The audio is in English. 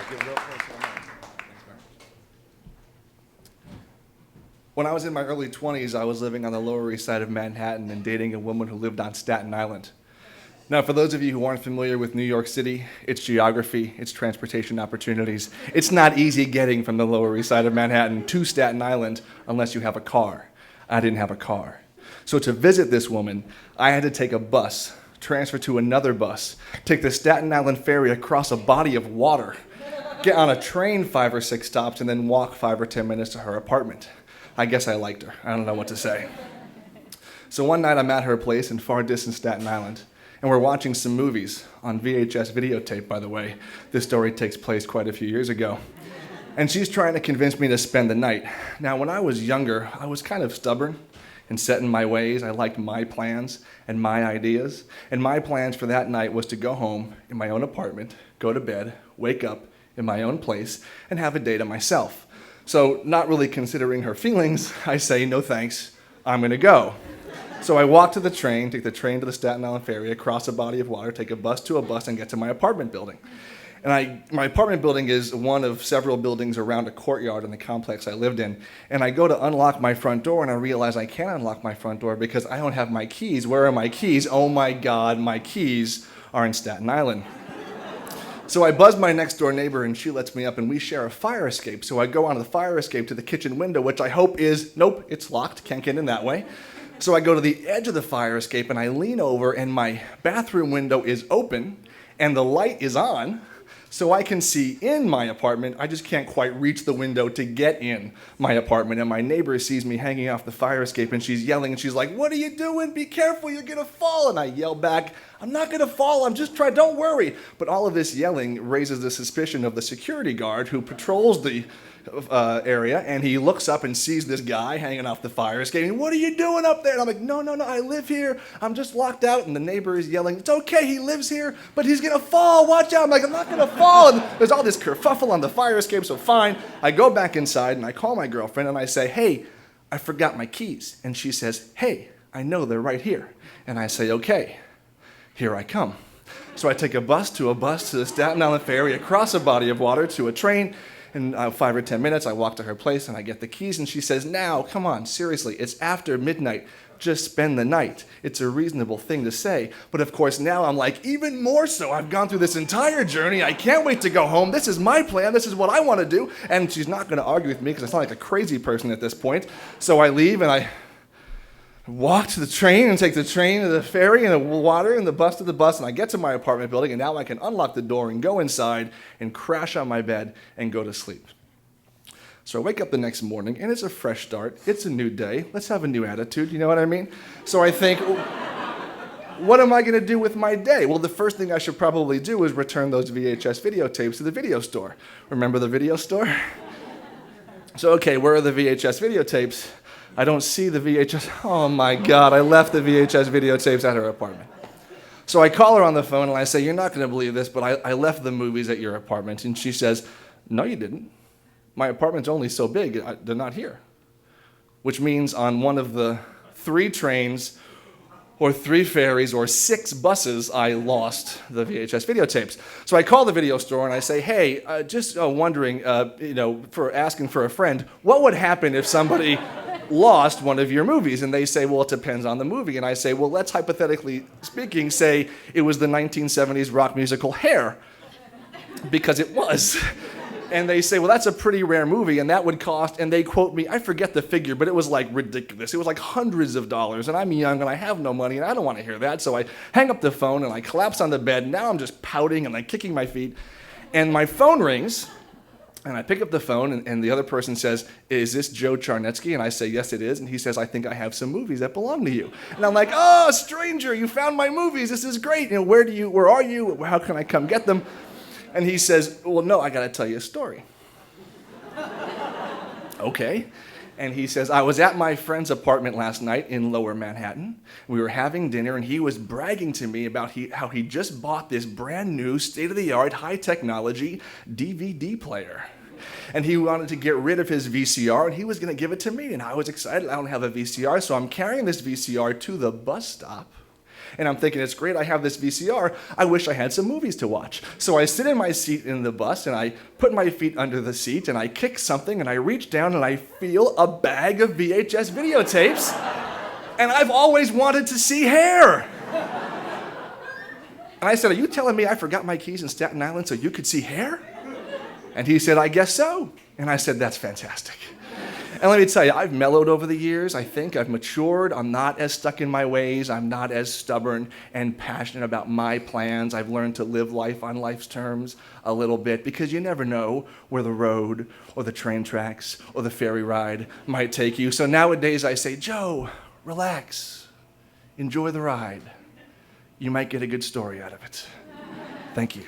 Get real close to the mic. Thanks, man. When I was in my early 20s, I was living on the Lower East Side of Manhattan and dating a woman who lived on Staten Island. Now, for those of you who aren't familiar with New York City, its geography, its transportation opportunities, it's not easy getting from the Lower East Side of Manhattan to Staten Island unless you have a car. I didn't have a car. So to visit this woman, I had to take a bus, transfer to another bus, take the Staten Island ferry across a body of water, get on a train 5 or 6 stops, and then walk 5 or 10 minutes to her apartment. I guess I liked her. I don't know what to say. So one night I'm at her place in far distant Staten Island, and we're watching some movies on VHS videotape, by the way. This story takes place quite a few years ago. And she's trying to convince me to spend the night. Now, when I was younger, I was kind of stubborn and set in my ways. I liked my plans and my ideas. And my plans for that night was to go home in my own apartment, go to bed, wake up in my own place, and have a day to myself. So, not really considering her feelings, I say, no thanks, I'm gonna go. So I walk to the train, take the train to the Staten Island ferry, across a body of water, take a bus to a bus, and get to my apartment building. And my apartment building is one of several buildings around a courtyard in the complex I lived in. And I go to unlock my front door, and I realize I can't unlock my front door because I don't have my keys. Where are my keys? Oh my God, my keys are in Staten Island. So I buzz my next door neighbor, and she lets me up, and we share a fire escape. So I go onto the fire escape to the kitchen window, which I hope is, nope, it's locked, can't get in that way. So I go to the edge of the fire escape, and I lean over, and my bathroom window is open, and the light is on, so I can see in my apartment. I just can't quite reach the window to get in my apartment, and my neighbor sees me hanging off the fire escape, and she's yelling, and she's like, "What are you doing? Be careful, you're gonna fall." And I yell back, "I'm not gonna fall, I'm just trying, don't worry." But all of this yelling raises the suspicion of the security guard who patrols the area, and he looks up and sees this guy hanging off the fire escape. "What are you doing up there?" And I'm like, no, I live here. I'm just locked out. And the neighbor is yelling, "It's okay, he lives here, but he's gonna fall, watch out." I'm like, "I'm not gonna fall." And there's all this kerfuffle on the fire escape, so fine. I go back inside and I call my girlfriend and I say, "Hey, I forgot my keys." And she says, "Hey, I know they're right here." And I say, "Okay, here I come." So I take a bus to the Staten Island ferry, across a body of water to a train. In 5 or 10 minutes, I walk to her place and I get the keys, and she says, "Now, come on, seriously, it's after midnight. Just spend the night." It's a reasonable thing to say. But of course, now I'm like, even more so. I've gone through this entire journey. I can't wait to go home. This is my plan. This is what I want to do. And she's not going to argue with me because I sound like a crazy person at this point. So I leave and I walk to the train and take the train to the ferry and the water and the bus to the bus, and I get to my apartment building, and now I can unlock the door and go inside and crash on my bed and go to sleep. So I wake up the next morning, and it's a fresh start. It's a new day. Let's have a new attitude, you know what I mean? So I think, what am I going to do with my day? Well, the first thing I should probably do is return those VHS videotapes to the video store. Remember the video store? So, okay, where are the VHS videotapes? I don't see the VHS. Oh my God, I left the VHS videotapes at her apartment. So I call her on the phone and I say, "You're not going to believe this, but I left the movies at your apartment." And she says, "No, you didn't. My apartment's only so big, they're not here." Which means on one of the 3 trains or 3 ferries or 6 buses, I lost the VHS videotapes. So I call the video store and I say, "Hey, just wondering, for asking for a friend, what would happen if somebody lost one of your movies?" And they say, "Well, it depends on the movie." And I say, "Well, let's hypothetically speaking say it was the 1970s rock musical Hair," because it was. And they say, "Well, that's a pretty rare movie, and that would cost," and they quote me, I forget the figure, but it was like ridiculous. It was like hundreds of dollars, and I'm young, and I have no money, and I don't want to hear that. So I hang up the phone, and I collapse on the bed, and now I'm just pouting, and I'm kicking my feet, and my phone rings, and I pick up the phone, and the other person says, "Is this Joe Charnitski?" And I say, "Yes, it is." And he says, "I think I have some movies that belong to you." And I'm like, "Oh, stranger, you found my movies. This is great. Where are you? How can I come get them?" And he says, "Well, no, I got to tell you a story." Okay. And he says, "I was at my friend's apartment last night in Lower Manhattan. We were having dinner, and he was bragging to me about how he just bought this brand new, state-of-the-art, high-technology DVD player. And he wanted to get rid of his VCR, and he was going to give it to me. And I was excited. I don't have a VCR, so I'm carrying this VCR to the bus stop. And I'm thinking, it's great I have this VCR. I wish I had some movies to watch. So I sit in my seat in the bus, and I put my feet under the seat, and I kick something, and I reach down, and I feel a bag of VHS videotapes. And I've always wanted to see hair. And I said, are you telling me I forgot my keys in Staten Island so you could see hair? And he said, I guess so. And I said, that's fantastic. And let me tell you, I've mellowed over the years. I think I've matured. I'm not as stuck in my ways. I'm not as stubborn and passionate about my plans. I've learned to live life on life's terms a little bit, because you never know where the road or the train tracks or the ferry ride might take you. So nowadays I say, Joe, relax. Enjoy the ride. You might get a good story out of it. Thank you.